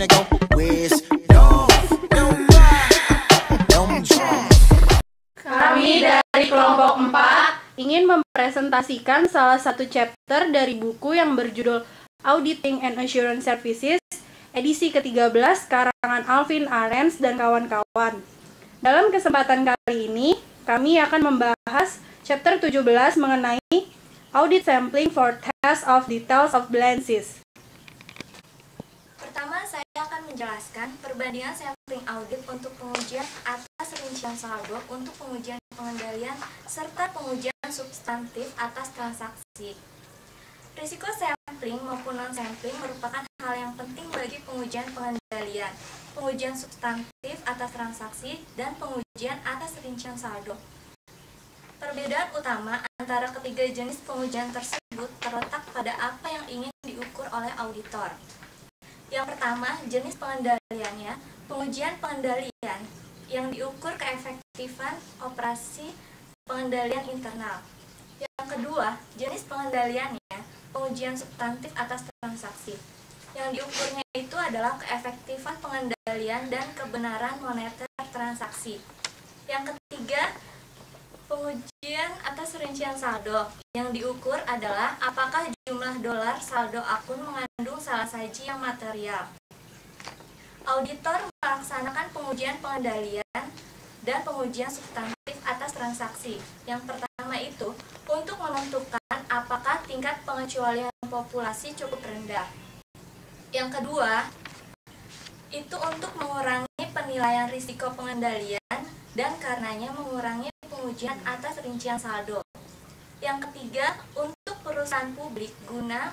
finna go wisdom. Kami dari kelompok 4 ingin mempresentasikan salah satu chapter dari buku yang berjudul Auditing and Assurance Services, edisi ke-13 karangan Alvin Arens dan kawan-kawan. Dalam kesempatan kali ini, kami akan membahas chapter 17 mengenai Audit Sampling for Test of Details of Balances. Pertama, saya akan menjelaskan perbandingan sampling audit untuk pengujian atas rincian saldo untuk pengujian pengendalian serta pengujian substantif atas transaksi. Risiko sampling maupun non-sampling merupakan hal yang penting bagi pengujian pengendalian, pengujian substantif atas transaksi, dan pengujian atas rincian saldo. Perbedaan utama antara ketiga jenis pengujian tersebut terletak pada apa yang ingin diukur oleh auditor. Yang pertama, jenis pengendaliannya, pengujian pengendalian yang diukur keefektifan operasi pengendalian internal. Yang kedua, jenis pengendaliannya, pengujian substantif atas transaksi. Yang diukurnya itu adalah keefektifan pengendalian dan kebenaran moneter transaksi. Yang ketiga, pengujian atas rincian saldo. Yang diukur adalah apakah jumlah dolar saldo akun mengandung salah saji yang material. Auditor melaksanakan pengujian pengendalian dan pengujian substantif atas transaksi. Yang pertama itu untuk menentukan apakah tingkat pengecualian populasi cukup rendah. Yang kedua itu untuk mengurangi penilaian risiko pengendalian dan karenanya mengurangi pengujian atas rincian saldo. Yang ketiga, untuk perusahaan publik guna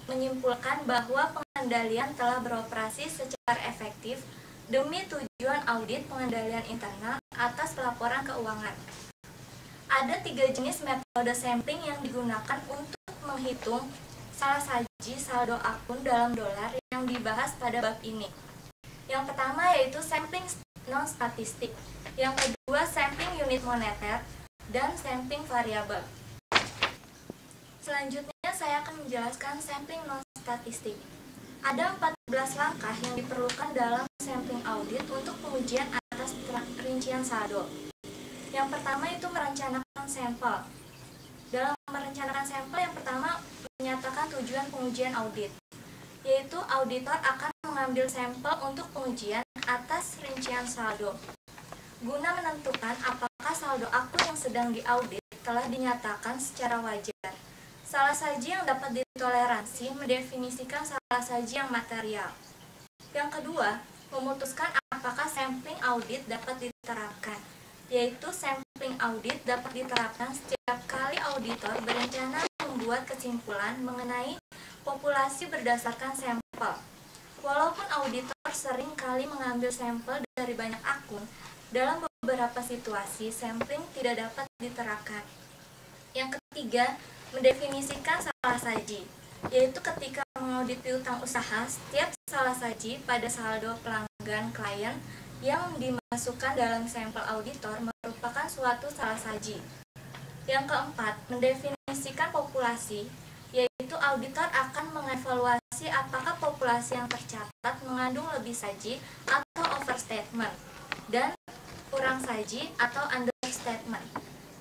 menyimpulkan bahwa pengendalian telah beroperasi secara efektif demi tujuan audit pengendalian internal atas laporan keuangan. Ada 3 jenis metode sampling yang digunakan untuk menghitung salah saji saldo akun dalam dolar yang dibahas pada bab ini. Yang pertama yaitu sampling non-statistik, yang kedua sampling unit moneter, dan sampling variabel. Selanjutnya saya akan menjelaskan sampling non-statistik. Ada 14 langkah yang diperlukan dalam sampling audit untuk pengujian atas rincian saldo. Yang pertama itu merencanakan sampel. Dalam merencanakan sampel, yang pertama menyatakan tujuan pengujian audit, yaitu auditor akan mengambil sampel untuk pengujian atas rincian saldo guna menentukan apakah saldo akun yang sedang diaudit telah dinyatakan secara wajar. Salah saji yang dapat ditoleransi mendefinisikan salah saji yang material. Yang kedua, memutuskan apakah sampling audit dapat diterapkan, yaitu sampling audit dapat diterapkan setiap kali auditor berencana membuat kesimpulan mengenai populasi berdasarkan sampel. Walaupun auditor sering kali mengambil sampel dari banyak akun, dalam beberapa situasi sampling tidak dapat diterapkan. Yang ketiga, mendefinisikan salah saji, yaitu ketika mengaudit piutang usaha, setiap salah saji pada saldo pelanggan klien yang dimasukkan dalam sampel auditor merupakan suatu salah saji. Yang keempat, mendefinisikan populasi, yaitu auditor akan mengevaluasi apakah populasi yang tercatat mengandung lebih saji atau overstatement dan kurang saji atau understatement.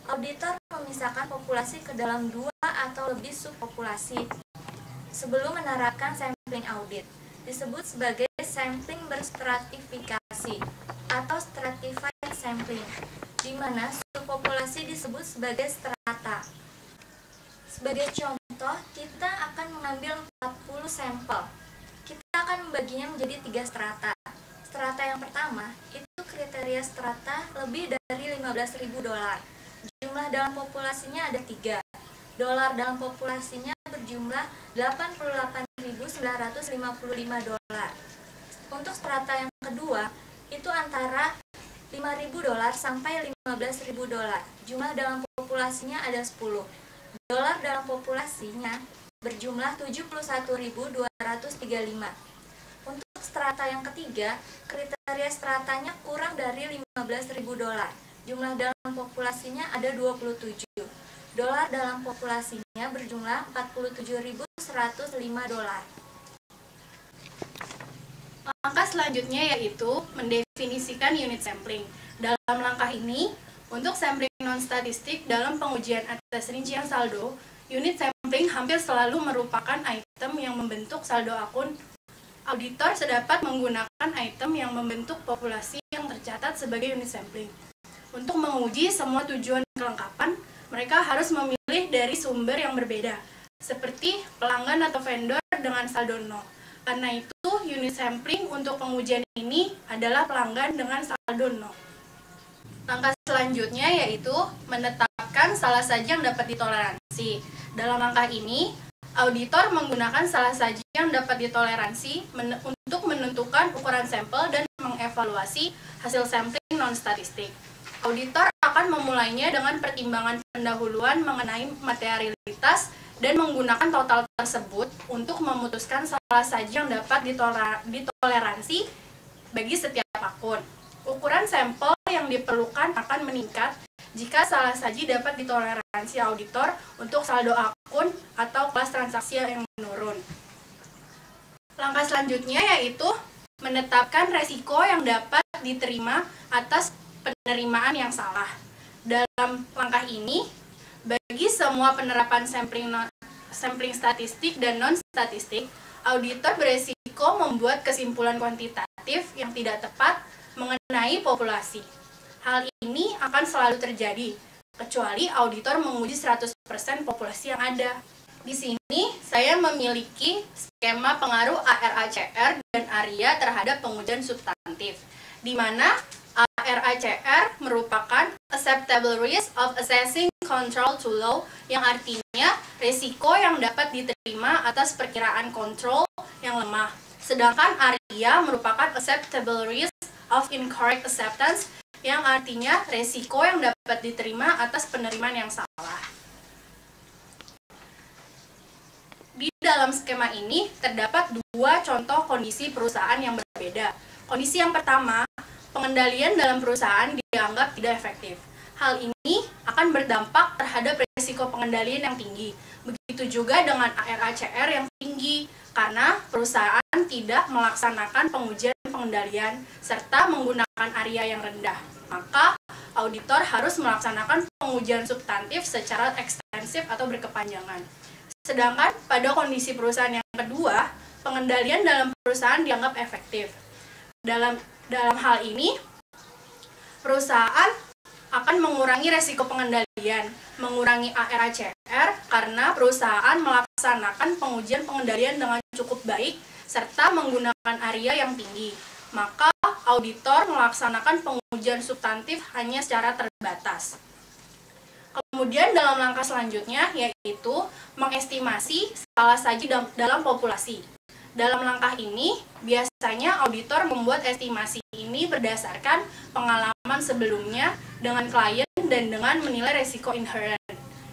Auditor memisahkan populasi ke dalam 2 atau lebih subpopulasi sebelum menerapkan sampling audit. Disebut sebagai sampling berstratifikasi atau stratified sampling, di mana subpopulasi disebut sebagai strata. Sebagai contoh, kita akan mengambil 40 sampel. Kita akan membaginya menjadi 3 strata. Strata yang pertama, itu kriteria strata lebih dari 15.000 dolar. Jumlah dalam populasinya ada 3. Dolar dalam populasinya berjumlah 88.955 dolar. Untuk strata yang kedua, itu antara 5.000 dolar sampai 15.000 dolar. Jumlah dalam populasinya ada 10. Dolar dalam populasinya berjumlah 71.235. Untuk strata yang ketiga, kriteria stratanya kurang dari 15.000 dolar. Jumlah dalam populasinya ada 27. Dolar dalam populasinya berjumlah 47.105 dolar. Langkah selanjutnya yaitu mendefinisikan unit sampling. Dalam langkah ini, untuk sampling non-statistik dalam pengujian atas rincian saldo, unit sampling hampir selalu merupakan item yang membentuk saldo akun. Auditor sedapat menggunakan item yang membentuk populasi yang tercatat sebagai unit sampling. Untuk menguji semua tujuan kelengkapan, mereka harus memilih dari sumber yang berbeda, seperti pelanggan atau vendor dengan saldo 0. Karena itu, unit sampling untuk pengujian ini adalah pelanggan dengan saldo 0. Langkah selanjutnya yaitu menetapkan salah saji yang dapat ditoleransi. Dalam langkah ini, auditor menggunakan salah saji yang dapat ditoleransi untuk menentukan ukuran sampel dan mengevaluasi hasil sampling non-statistik. Auditor akan memulainya dengan pertimbangan pendahuluan mengenai materialitas dan menggunakan total tersebut untuk memutuskan salah saji yang dapat ditoleransi bagi setiap akun. Ukuran sampel yang diperlukan akan meningkat jika salah saji dapat ditoleransi auditor untuk saldo akun atau kelas transaksi yang menurun. Langkah selanjutnya yaitu menetapkan resiko yang dapat diterima atas penerimaan yang salah. Dalam langkah ini, bagi semua penerapan sampling statistik dan non-statistik, auditor beresiko membuat kesimpulan kuantitatif yang tidak tepat mengenai populasi. Hal ini akan selalu terjadi, kecuali auditor menguji 100% populasi yang ada. Di sini, saya memiliki skema pengaruh ARACR dan ARIA terhadap pengujian substantif, di mana ARACR merupakan acceptable risk of assessing control too low, yang artinya risiko yang dapat diterima atas perkiraan kontrol yang lemah. Sedangkan ARIA merupakan acceptable risk of incorrect acceptance, yang artinya risiko yang dapat diterima atas penerimaan yang salah. Di dalam skema ini terdapat dua contoh kondisi perusahaan yang berbeda. Kondisi yang pertama, pengendalian dalam perusahaan dianggap tidak efektif. Hal ini akan berdampak terhadap risiko pengendalian yang tinggi. Begitu juga dengan ARACR yang tinggi, karena perusahaan tidak melaksanakan pengujian pengendalian serta menggunakan ARIA yang rendah. Maka, auditor harus melaksanakan pengujian substantif secara ekstensif atau berkepanjangan. Sedangkan pada kondisi perusahaan yang kedua, pengendalian dalam perusahaan dianggap efektif. Dalam hal ini, perusahaan akan mengurangi resiko pengendalian, mengurangi ARACR karena perusahaan melaksanakan pengujian pengendalian dengan cukup baik serta menggunakan ARIA yang tinggi. Maka, auditor melaksanakan pengujian substantif hanya secara terbatas. Kemudian dalam langkah selanjutnya yaitu mengestimasi salah saji dalam populasi. Dalam langkah ini, biasanya auditor membuat estimasi ini berdasarkan pengalaman sebelumnya dengan klien dan dengan menilai risiko inherent,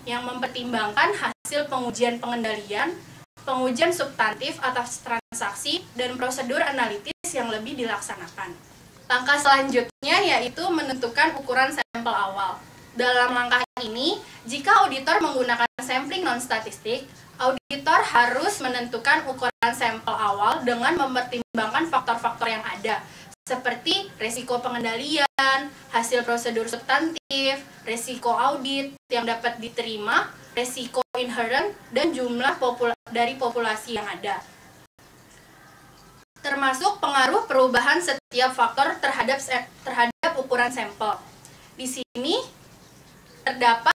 yang mempertimbangkan hasil pengujian pengendalian, pengujian substantif atas transaksi, dan prosedur analitis yang lebih dilaksanakan. Langkah selanjutnya yaitu menentukan ukuran sampel awal. Dalam langkah ini, jika auditor menggunakan sampling non-statistik, auditor harus menentukan ukuran sampel awal dengan mempertimbangkan faktor-faktor yang ada, seperti risiko pengendalian, hasil prosedur substantif, risiko audit yang dapat diterima, risiko inherent, dan jumlah dari populasi yang ada. Termasuk pengaruh perubahan setiap faktor terhadap ukuran sampel. Di sini terdapat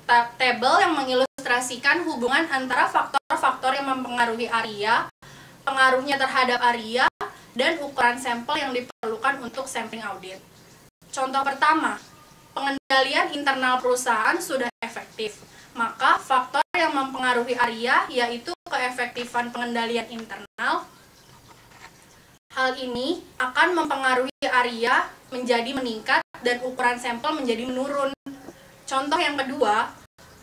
tabel yang mengilustrasikan hubungan antara faktor-faktor yang mempengaruhi ARIA, pengaruhnya terhadap ARIA, dan ukuran sampel yang diperlukan untuk sampling audit. Contoh pertama, pengendalian internal perusahaan sudah efektif. Maka faktor yang mempengaruhi ARIA yaitu keefektifan pengendalian internal. Hal ini akan mempengaruhi ARIA menjadi meningkat dan ukuran sampel menjadi menurun. Contoh yang kedua,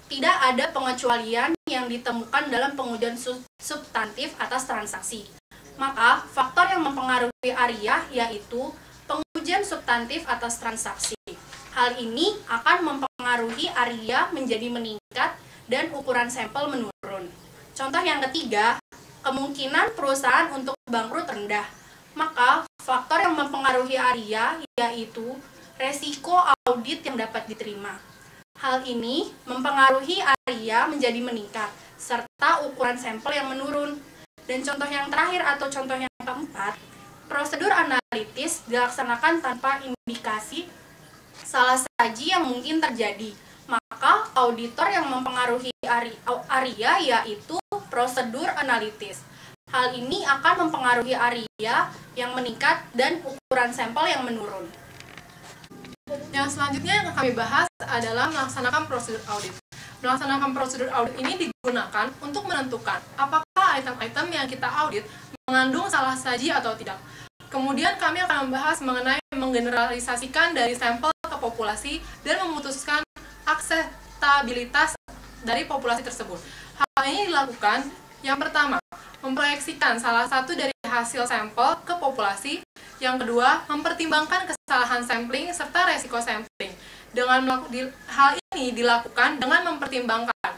tidak ada pengecualian yang ditemukan dalam pengujian substantif atas transaksi. Maka, faktor yang mempengaruhi ARIA yaitu pengujian substantif atas transaksi. Hal ini akan mempengaruhi ARIA menjadi meningkat dan ukuran sampel menurun. Contoh yang ketiga, kemungkinan perusahaan untuk bangkrut rendah. Maka, faktor yang mempengaruhi ARIA yaitu resiko audit yang dapat diterima. Hal ini mempengaruhi ARIA menjadi meningkat, serta ukuran sampel yang menurun. Dan contoh yang terakhir atau contoh yang keempat, prosedur analitis dilaksanakan tanpa indikasi salah saji yang mungkin terjadi. Maka, auditor yang mempengaruhi ARIA yaitu prosedur analitis. Hal ini akan mempengaruhi ARIA yang meningkat dan ukuran sampel yang menurun. Yang selanjutnya yang kami bahas adalah melaksanakan prosedur audit. Melaksanakan prosedur audit ini digunakan untuk menentukan apakah item-item yang kita audit mengandung salah saji atau tidak. Kemudian kami akan membahas mengenai menggeneralisasikan dari sampel ke populasi dan memutuskan akseptabilitas dari populasi tersebut. Hal ini dilakukan yang pertama, memproyeksikan salah satu dari hasil sampel ke populasi. Yang kedua, mempertimbangkan kesalahan sampling serta resiko sampling. Hal ini dilakukan dengan mempertimbangkan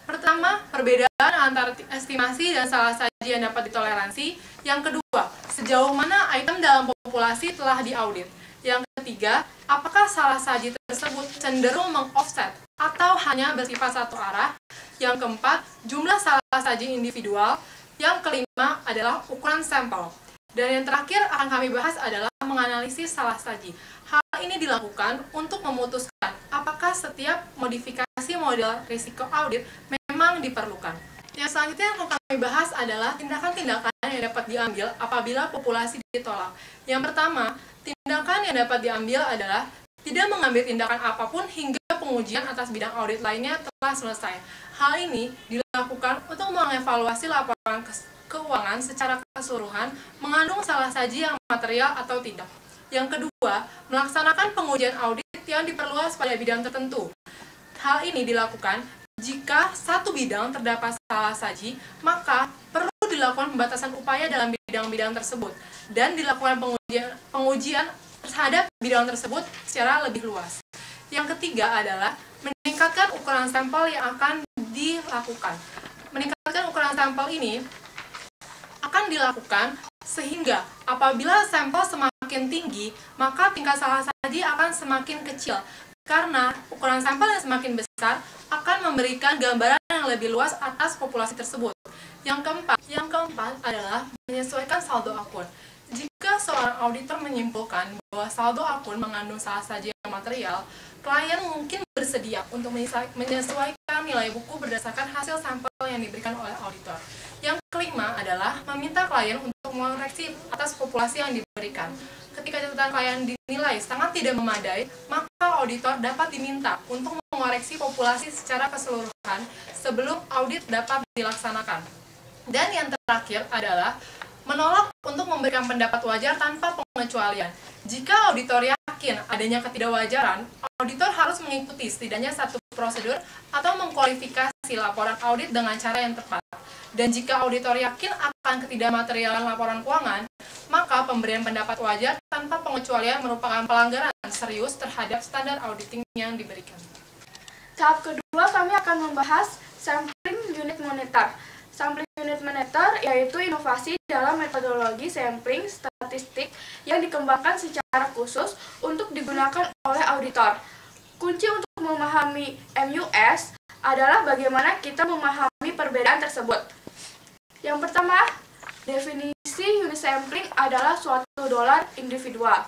pertama, perbedaan antara estimasi dan salah saji yang dapat ditoleransi. Yang kedua, sejauh mana item dalam populasi telah diaudit. Yang ketiga, apakah salah saji tersebut cenderung meng-offset atau hanya bersifat satu arah. Yang keempat, jumlah salah saji individual. Yang kelima adalah ukuran sampel. Dan yang terakhir akan kami bahas adalah menganalisis salah saji. Hal ini dilakukan untuk memutuskan apakah setiap modifikasi model risiko audit memang diperlukan. Yang selanjutnya yang akan kami bahas adalah tindakan-tindakan yang dapat diambil apabila populasi ditolak. Yang pertama, tindakan yang dapat diambil adalah tidak mengambil tindakan apapun hingga pengujian atas bidang audit lainnya telah selesai. Hal ini dilakukan untuk mengevaluasi laporan keuangan secara keseluruhan mengandung salah saji yang material atau tidak. Yang kedua, melaksanakan pengujian audit yang diperluas pada bidang tertentu. Hal ini dilakukan jika satu bidang terdapat salah saji, maka perlu dilakukan pembatasan upaya dalam bidang-bidang tersebut dan dilakukan pengujian terhadap bidang tersebut secara lebih luas. Yang ketiga adalah meningkatkan ukuran sampel yang akan dilakukan. Meningkatkan ukuran sampel ini akan dilakukan sehingga apabila sampel semakin tinggi, maka tingkat salah saji akan semakin kecil. Karena ukuran sampel yang semakin besar akan memberikan gambaran yang lebih luas atas populasi tersebut. Yang keempat adalah menyesuaikan saldo akun. Jika seorang auditor menyimpulkan bahwa saldo akun mengandung salah saji yang material, klien mungkin bersedia untuk menyesuaikan nilai buku berdasarkan hasil sampel yang diberikan oleh auditor. Yang kelima adalah meminta klien untuk mengoreksi atas populasi yang diberikan. Ketika catatan klien dinilai sangat tidak memadai, maka auditor dapat diminta untuk mengoreksi populasi secara keseluruhan sebelum audit dapat dilaksanakan. Dan yang terakhir adalah menolak untuk memberikan pendapat wajar tanpa pengecualian. Jika auditor yakin adanya ketidakwajaran, auditor harus mengikuti setidaknya satu prosedur atau mengkualifikasi laporan audit dengan cara yang tepat. Dan jika auditor yakin akan ketidakmaterialan laporan keuangan, maka pemberian pendapat wajar tanpa pengecualian merupakan pelanggaran serius terhadap standar auditing yang diberikan. Tahap kedua, kami akan membahas sampling unit monitor. Sampling unit monitor yaitu inovasi dalam metodologi sampling statistik yang dikembangkan secara khusus untuk digunakan oleh auditor. Kunci untuk memahami MUS adalah bagaimana kita memahami perbedaan tersebut. Yang pertama, definisi unit sampling adalah suatu dolar individual,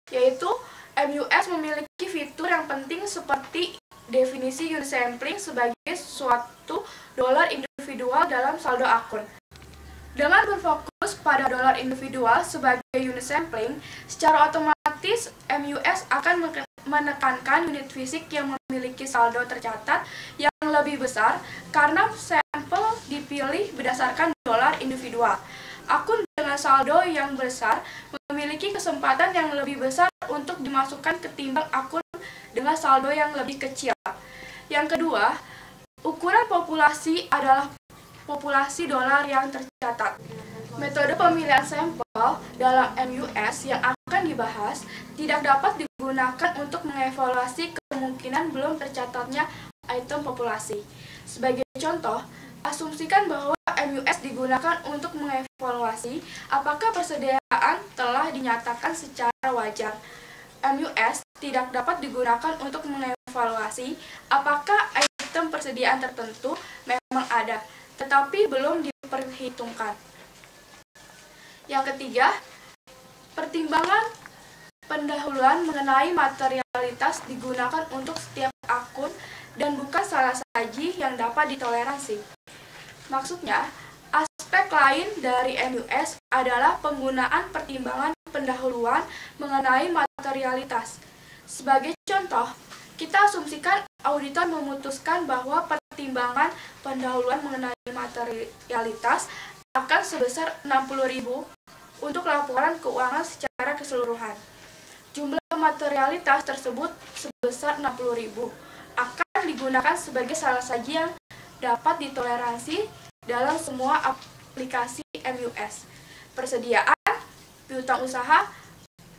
yaitu MUS memiliki fitur yang penting seperti definisi unit sampling sebagai suatu dolar individual dalam saldo akun. Dengan berfokus pada dolar individual sebagai unit sampling, secara otomatis MUS akan menekankan unit fisik yang memiliki saldo tercatat yang lebih besar karena sampel dipilih berdasarkan dolar individual. Akun dengan saldo yang besar memiliki kesempatan yang lebih besar untuk dimasukkan ketimbang akun dengan saldo yang lebih kecil. Yang kedua, ukuran populasi adalah populasi dolar yang tercatat. Metode pemilihan sampel dalam MUS yang akan dibahas tidak dapat digunakan untuk mengevaluasi kemungkinan belum tercatatnya item populasi. Sebagai contoh, asumsikan bahwa MUS digunakan untuk mengevaluasi apakah persediaan keputusan telah dinyatakan secara wajar. MUS tidak dapat digunakan untuk mengevaluasi apakah item persediaan tertentu memang ada, tetapi belum diperhitungkan. Yang ketiga, pertimbangan pendahuluan mengenai materialitas digunakan untuk setiap akun dan bukan salah saji yang dapat ditoleransi. Maksudnya, aspek lain dari MUS adalah penggunaan pertimbangan pendahuluan mengenai materialitas. Sebagai contoh, kita asumsikan auditor memutuskan bahwa pertimbangan pendahuluan mengenai materialitas akan sebesar 60.000 untuk laporan keuangan secara keseluruhan. Jumlah materialitas tersebut sebesar 60.000 akan digunakan sebagai salah saji yang dapat ditoleransi dalam semua aplikasi MUS, persediaan, piutang usaha,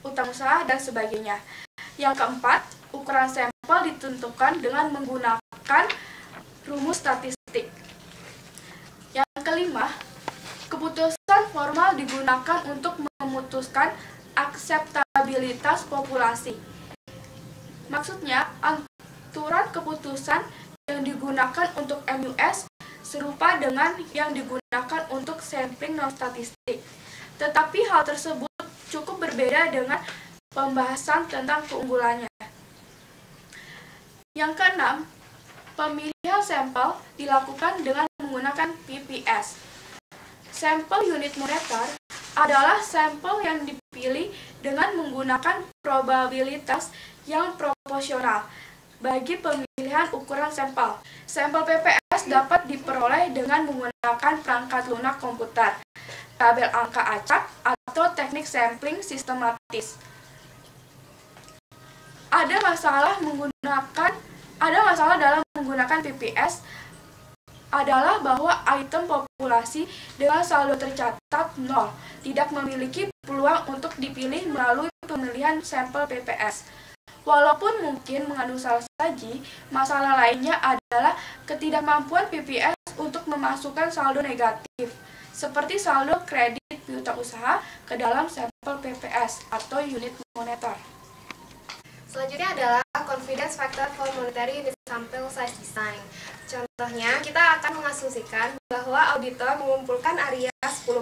utang usaha, dan sebagainya. Yang keempat, ukuran sampel ditentukan dengan menggunakan rumus statistik. Yang kelima, keputusan formal digunakan untuk memutuskan akseptabilitas populasi. Maksudnya, aturan keputusan yang digunakan untuk MUS serupa dengan yang digunakan untuk sampling non-statistik. Tetapi hal tersebut cukup berbeda dengan pembahasan tentang keunggulannya. Yang keenam, pemilihan sampel dilakukan dengan menggunakan PPS. Sampel unit moneter adalah sampel yang dipilih dengan menggunakan probabilitas yang proporsional bagi pemilihan ukuran sampel. Sampel PPS dapat diperoleh dengan menggunakan perangkat lunak komputer, tabel angka acak, atau teknik sampling sistematis. Ada masalah dalam menggunakan PPS adalah bahwa item populasi dengan saldo tercatat 0 tidak memiliki peluang untuk dipilih melalui pemilihan sampel PPS. Walaupun mungkin mengandung salah saji, masalah lainnya adalah ketidakmampuan PPS untuk memasukkan saldo negatif, seperti saldo kredit piutang usaha ke dalam sampel PPS atau unit moneter. Selanjutnya adalah confidence factor for monetary unit sample size design. Contohnya, kita akan mengasumsikan bahwa auditor mengumpulkan area 10%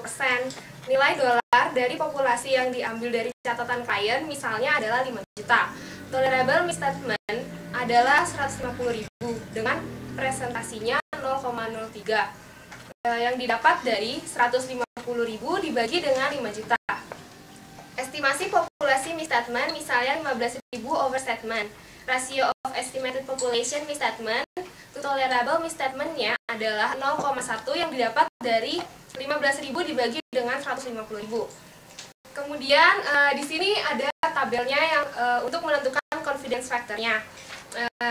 nilai dolar dari populasi yang diambil dari catatan klien, misalnya adalah 5 juta. Tolerable misstatement adalah 150.000 dengan presentasinya 0,03 yang didapat dari 150.000 dibagi dengan 5 juta. Estimasi populasi misstatement misalnya 15.000 overstatement. Rasio of estimated population misstatement to tolerable misstatement-nya adalah 0,1 yang didapat dari 15.000 dibagi dengan 150.000. Kemudian di sini ada tabelnya yang untuk menentukan confidence factor-nya.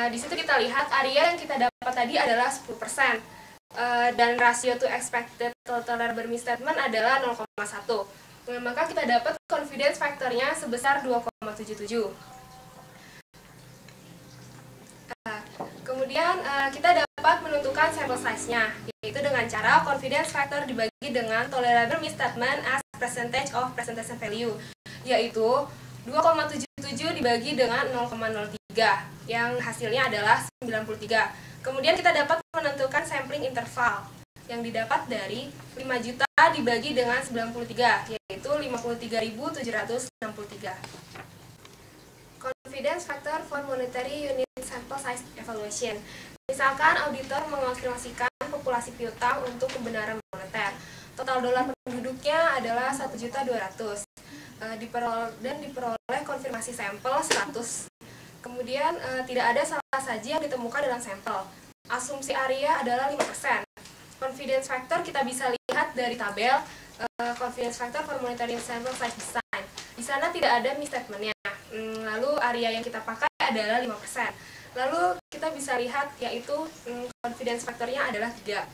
Di situ kita lihat area yang kita dapat tadi adalah 10%. Dan rasio to expected tolerable misstatement adalah 0,1. Maka kita dapat confidence factor-nya sebesar 2,77. Kemudian kita dapat menentukan sample size-nya, yaitu dengan cara confidence factor dibagi dengan tolerable misstatement as percentage of presentation value, yaitu 2,77 dibagi dengan 0,03, yang hasilnya adalah 93. Kemudian kita dapat menentukan sampling interval, yang didapat dari 5 juta dibagi dengan 93, yaitu 53.763. Confidence factor for monetary unit sample size evaluation. Misalkan auditor mengonfirmasikan populasi piutang untuk kebenaran moneter. Total dolar penduduknya adalah 1.200.000 dan diperoleh konfirmasi sampel 100. Kemudian tidak ada salah saji yang ditemukan dalam sampel. Asumsi area adalah 5%. Confidence factor kita bisa lihat dari tabel confidence factor for monetary sample size design. Di sana tidak ada misstatement-nya. Lalu area yang kita pakai adalah 5%. Lalu kita bisa lihat yaitu confidence factor-nya adalah 3.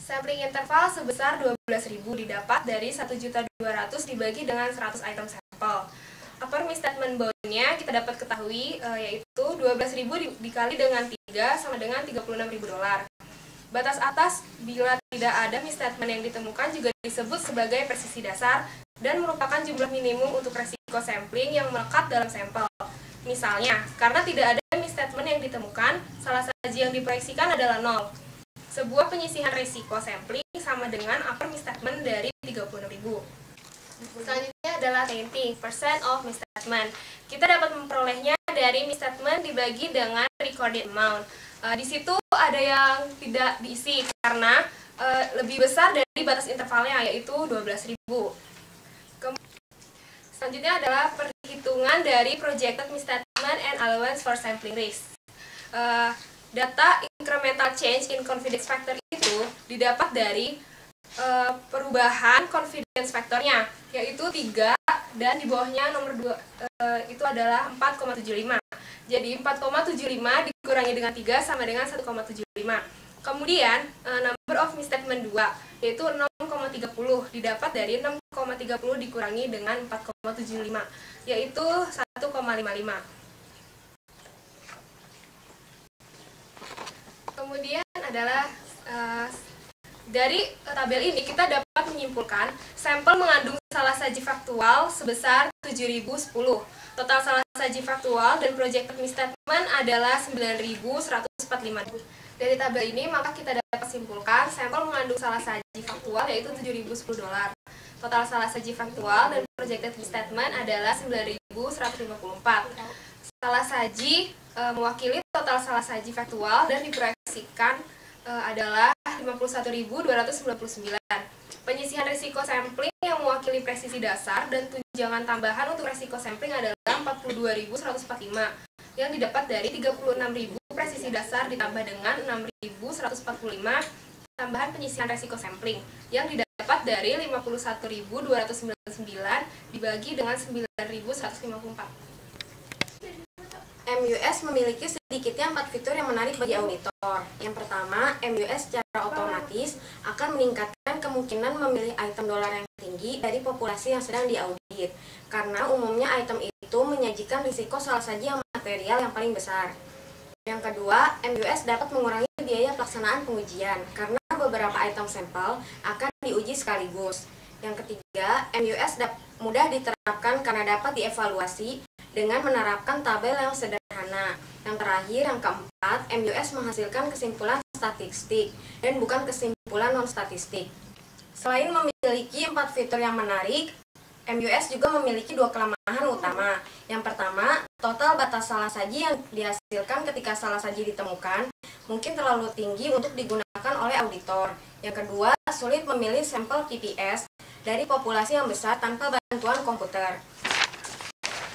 Sampling interval sebesar 12.000 didapat dari 1.200.000 dibagi dengan 100 item sampel. Upper misstatement bound-nya kita dapat ketahui yaitu 12.000 dikali dengan 3 sama dengan 36.000 dolar. Batas atas bila tidak ada misstatement yang ditemukan juga disebut sebagai presisi dasar dan merupakan jumlah minimum untuk resiko sampling yang melekat dalam sampel. Misalnya, karena tidak ada misstatement yang ditemukan, salah saji yang diproyeksikan adalah 0. Sebuah penyisihan resiko sampling sama dengan upper misstatement dari 36.000. Selanjutnya adalah 20% of misstatement. Kita dapat memperolehnya dari misstatement dibagi dengan recorded amount. Di situ ada yang tidak diisi karena lebih besar dari batas intervalnya, yaitu 12.000. Selanjutnya adalah perhitungan dari projected misstatement and allowance for sampling risk. Data incremental change in confidence factor itu didapat dari perubahan confidence factornya, yaitu 3, dan di bawahnya nomor 2 itu adalah 4,75. Jadi 4,75 dikurangi dengan 3 sama dengan 1,75. Kemudian number of misstatement 2, yaitu 6,30, didapat dari 6,30 dikurangi dengan 4,75, yaitu 1,55. Kemudian adalah dari tabel ini kita dapat menyimpulkan sampel mengandung salah saji faktual sebesar 7.010. Total salah saji faktual dan projected misstatement adalah 9.145. Dari tabel ini maka kita dapat simpulkan sampel mengandung salah saji faktual yaitu 7.010 dolar. Total salah saji faktual dan projected misstatement adalah 9.154. Salah saji mewakili total salah saji faktual dan diproyeksikan adalah 51.299. Penyisihan risiko sampling yang mewakili presisi dasar dan tunjangan tambahan untuk risiko sampling adalah 42.145 yang didapat dari 36.000 presisi dasar ditambah dengan 6.145 tambahan penyisihan risiko sampling yang didapat dari 51.299 dibagi dengan 9.154. MUS memiliki sedikitnya 4 fitur yang menarik bagi auditor. Yang pertama, MUS secara otomatis akan meningkatkan kemungkinan memilih item dolar yang tinggi dari populasi yang sedang diaudit, karena umumnya item itu menyajikan risiko salah saji yang material yang paling besar. Yang kedua, MUS dapat mengurangi biaya pelaksanaan pengujian, karena beberapa item sampel akan diuji sekaligus. Yang ketiga, MUS mudah diterapkan karena dapat dievaluasi dengan menerapkan tabel yang sederhana. Yang terakhir, yang keempat, MUS menghasilkan kesimpulan statistik dan bukan kesimpulan non-statistik. Selain memiliki 4 fitur yang menarik, MUS juga memiliki 2 kelemahan utama. Yang pertama, total batas salah saji yang dihasilkan ketika salah saji ditemukan mungkin terlalu tinggi untuk digunakan oleh auditor. Yang kedua, sulit memilih sampel TPS dari populasi yang besar tanpa bantuan komputer.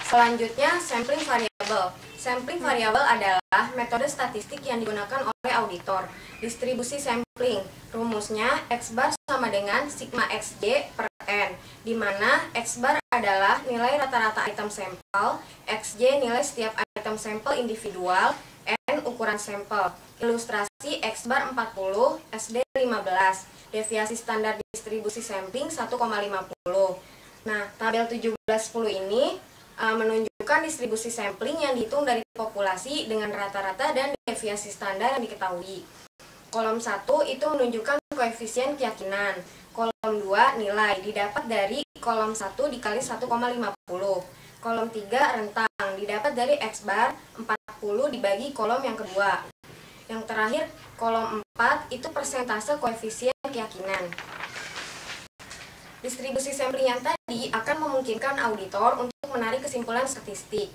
Selanjutnya, sampling variable. Sampling variable adalah metode statistik yang digunakan oleh auditor. Distribusi sampling, rumusnya X bar sama dengan sigma XJ per N, di mana X bar adalah nilai rata-rata item sampel, XJ nilai setiap item sampel individual, N ukuran sampel. Ilustrasi X bar 40, SD 15, deviasi standar distribusi sampling 1,50. Nah, tabel 1710 ini menunjukkan distribusi sampling yang dihitung dari populasi dengan rata-rata dan deviasi standar yang diketahui. Kolom 1 itu menunjukkan koefisien keyakinan. Kolom 2 nilai didapat dari kolom 1 dikali 1,50. Kolom 3 rentang didapat dari X bar 40 dibagi kolom yang kedua. Yang terakhir kolom 4 itu persentase koefisien keyakinan. Distribusi sampling yang tadi akan memungkinkan auditor untuk menarik kesimpulan statistik.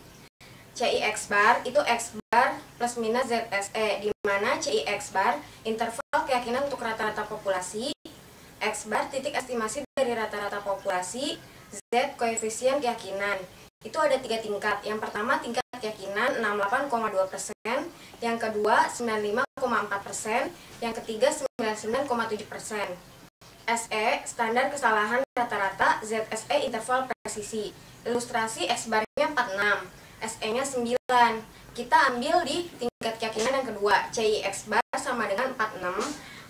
CIX bar itu X bar plus minus ZSE, di mana CIX bar interval keyakinan untuk rata-rata populasi, X bar titik estimasi dari rata-rata populasi, Z koefisien keyakinan. Itu ada 3 tingkat. Yang pertama tingkat keyakinan 68,2%, yang kedua 95,4%, yang ketiga 99,7%. SE standar kesalahan rata-rata, ZSE interval presisi. Ilustrasi X barnya 46, SE-nya 9. Kita ambil di tingkat keyakinan yang kedua, CIX bar sama dengan 46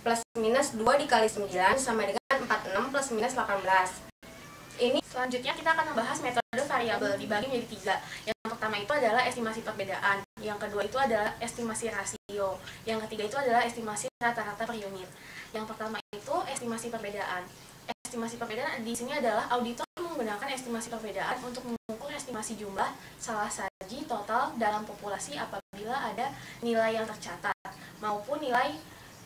plus minus 2 dikali 9 sama dengan 46 plus minus 18. Ini Selanjutnya kita akan membahas metode variabel dibagi menjadi 3. Yang pertama itu adalah estimasi perbedaan, yang kedua itu adalah estimasi rasio, yang ketiga itu adalah estimasi rata-rata per unit. Yang pertama itu estimasi perbedaan. Estimasi perbedaan di sini adalah auditor menggunakan estimasi perbedaan untuk mengukur estimasi jumlah salah saji total dalam populasi apabila ada nilai yang tercatat maupun nilai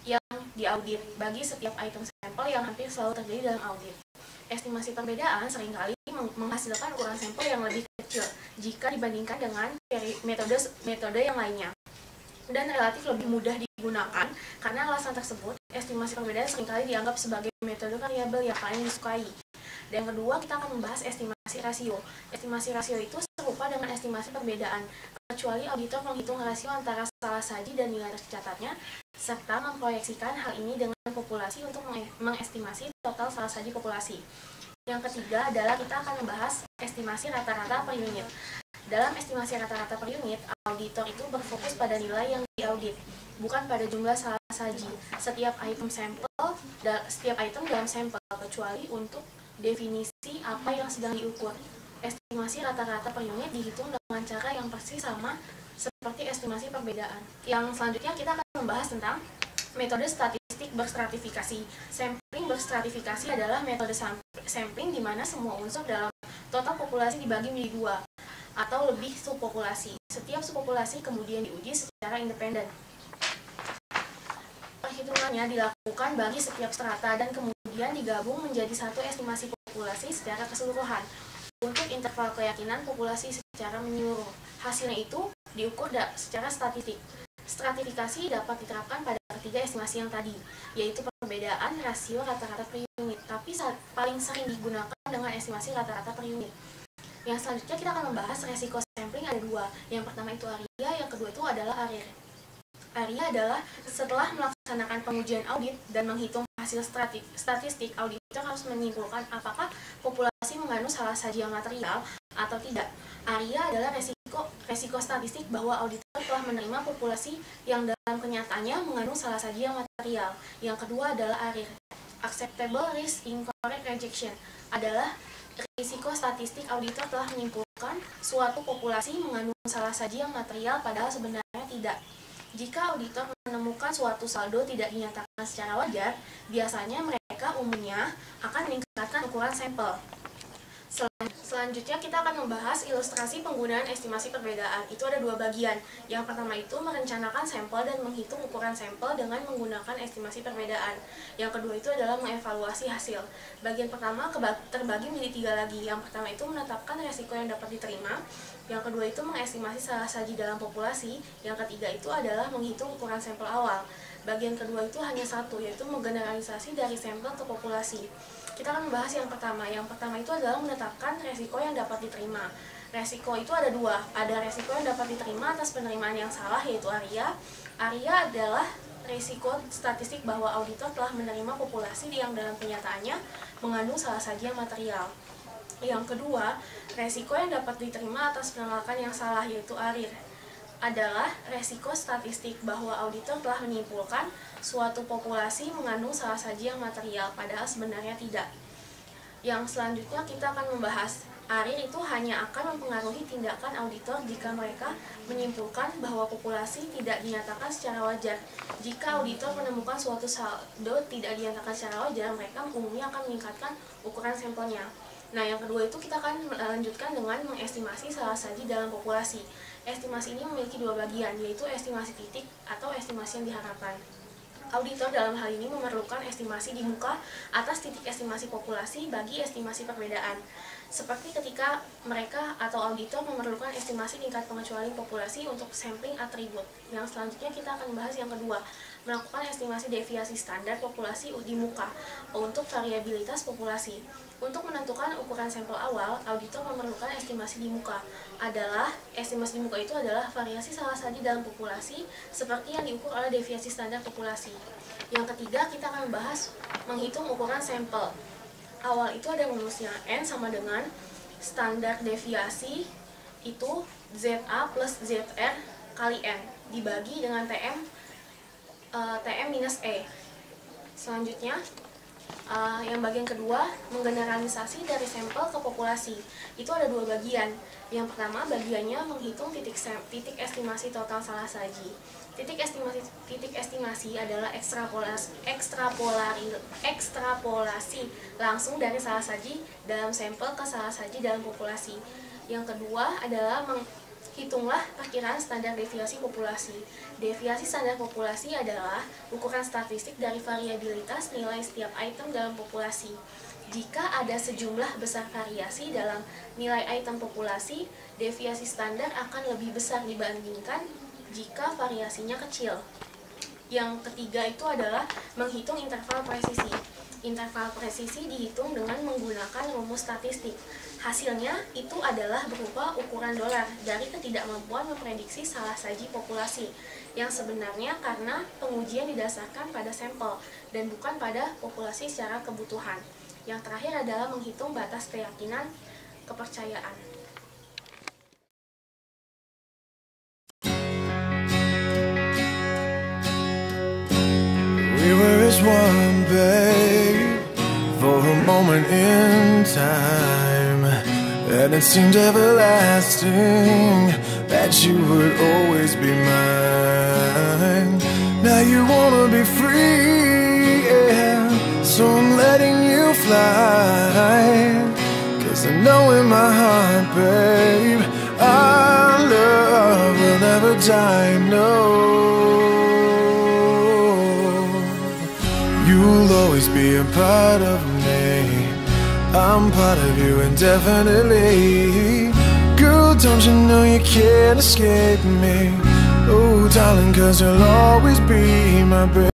yang diaudit bagi setiap item sampel yang hampir selalu terjadi dalam audit. Estimasi perbedaan seringkali menghasilkan ukuran sampel yang lebih kecil jika dibandingkan dengan metode yang lainnya, dan relatif lebih mudah digunakan. Karena alasan tersebut, estimasi perbedaan seringkali dianggap sebagai metode variabel yang paling disukai. Dan yang kedua, kita akan membahas estimasi rasio. Estimasi rasio itu serupa dengan estimasi perbedaan, kecuali auditor menghitung rasio antara salah saji dan nilai tercatatnya, serta memproyeksikan hal ini dengan populasi untuk mengestimasi total salah saji populasi. Yang ketiga adalah kita akan membahas estimasi rata-rata per unit. Dalam estimasi rata-rata per unit, auditor itu berfokus pada nilai yang diaudit, bukan pada jumlah salah saji setiap item dalam sampel, kecuali untuk definisi apa yang sedang diukur. Estimasi rata-rata per unit dihitung dengan cara yang persis sama seperti estimasi perbedaan. Yang selanjutnya kita akan membahas tentang metode statistik berstratifikasi. Sampling berstratifikasi adalah metode sampling di mana semua unsur dalam total populasi dibagi menjadi dua atau lebih subpopulasi. Setiap subpopulasi kemudian diuji secara independen. Perhitungannya dilakukan bagi setiap strata dan kemudian digabung menjadi satu estimasi populasi secara keseluruhan untuk interval keyakinan populasi secara menyeluruh. Hasilnya itu diukur secara statistik. Stratifikasi dapat diterapkan pada ketiga estimasi yang tadi, yaitu perbedaan, rasio, rata-rata per unit, tapi paling sering digunakan dengan estimasi rata-rata per unit. Yang selanjutnya kita akan membahas resiko sampling ada dua. Yang pertama itu ARIA, yang kedua itu adalah ARIR. ARIA adalah setelah melaksanakan pengujian audit dan menghitung hasil statistik, auditor harus menyimpulkan apakah populasi mengandung salah saji yang material atau tidak. ARIA adalah resiko statistik bahwa auditor telah menerima populasi yang dalam kenyataannya mengandung salah saji yang material. Yang kedua adalah ARIR. Acceptable Risk Incorrect Rejection adalah risiko statistik auditor telah menyimpulkan suatu populasi mengandung salah saji yang material padahal sebenarnya tidak. Jika auditor menemukan suatu saldo tidak dinyatakan secara wajar, biasanya mereka umumnya akan meningkatkan ukuran sampel. Selanjutnya kita akan membahas ilustrasi penggunaan estimasi perbedaan. Itu ada dua bagian. Yang pertama itu merencanakan sampel dan menghitung ukuran sampel dengan menggunakan estimasi perbedaan. Yang kedua itu adalah mengevaluasi hasil. Bagian pertama terbagi menjadi tiga lagi. Yang pertama itu menetapkan resiko yang dapat diterima. Yang kedua itu mengestimasi salah saji dalam populasi. Yang ketiga itu adalah menghitung ukuran sampel awal. Bagian kedua itu hanya satu, yaitu menggeneralisasi dari sampel ke populasi. Kita akan membahas yang pertama. Yang pertama itu adalah menetapkan resiko yang dapat diterima. Resiko itu ada dua. Ada resiko yang dapat diterima atas penerimaan yang salah, yaitu ARIA. ARIA adalah resiko statistik bahwa auditor telah menerima populasi yang dalam kenyataannya mengandung salah saji yang material. Yang kedua, resiko yang dapat diterima atas penolakan yang salah, yaitu ARIR. Adalah resiko statistik bahwa auditor telah menyimpulkan suatu populasi mengandung salah saji yang material, padahal sebenarnya tidak. Yang selanjutnya kita akan membahas ARIR itu hanya akan mempengaruhi tindakan auditor jika mereka menyimpulkan bahwa populasi tidak dinyatakan secara wajar. Jika auditor menemukan suatu saldo tidak dinyatakan secara wajar, mereka umumnya akan meningkatkan ukuran sampelnya. Nah, yang kedua itu kita akan melanjutkan dengan mengestimasi salah saji dalam populasi. Estimasi ini memiliki dua bagian, yaitu estimasi titik atau estimasi yang diharapkan. Auditor dalam hal ini memerlukan estimasi di muka atas titik estimasi populasi bagi estimasi perbedaan. Seperti ketika mereka atau auditor memerlukan estimasi tingkat pengecualian populasi untuk sampling atribut. Yang selanjutnya kita akan membahas yang kedua, melakukan estimasi deviasi standar populasi di muka untuk variabilitas populasi. Untuk menentukan ukuran sampel awal, auditor memerlukan estimasi di muka. Estimasi di muka itu adalah variasi salah saji dalam populasi seperti yang diukur oleh deviasi standar populasi. Yang ketiga, kita akan membahas menghitung ukuran sampel. Awal itu ada rumusnya, N sama dengan standar deviasi itu ZA plus ZR kali N dibagi dengan TM minus E. Selanjutnya Yang bagian kedua, menggeneralisasi dari sampel ke populasi. Itu ada dua bagian. Yang pertama, bagiannya menghitung titik estimasi total salah saji. Titik estimasi adalah ekstrapolasi langsung dari salah saji dalam sampel ke salah saji dalam populasi. Yang kedua adalah hitunglah perkiraan standar deviasi populasi. Deviasi standar populasi adalah ukuran statistik dari variabilitas nilai setiap item dalam populasi. Jika ada sejumlah besar variasi dalam nilai item populasi, deviasi standar akan lebih besar dibandingkan jika variasinya kecil. Yang ketiga itu adalah menghitung interval presisi. Interval presisi dihitung dengan menggunakan rumus statistik. Hasilnya itu adalah berupa ukuran dolar dari ketidakmampuan memprediksi salah saji populasi, yang sebenarnya karena pengujian didasarkan pada sampel dan bukan pada populasi secara kebutuhan. Yang terakhir adalah menghitung batas keyakinan kepercayaan. We were as one, babe, for a moment in time, and it seemed everlasting that you would always be mine. Now you wanna be free, yeah, so I'm letting you fly, 'cause I know in my heart, babe, our love will never die, no. You'll always be a part of me, I'm part of you indefinitely. Girl, don't you know you can't escape me? Oh, darling, 'cause you'll always be my baby.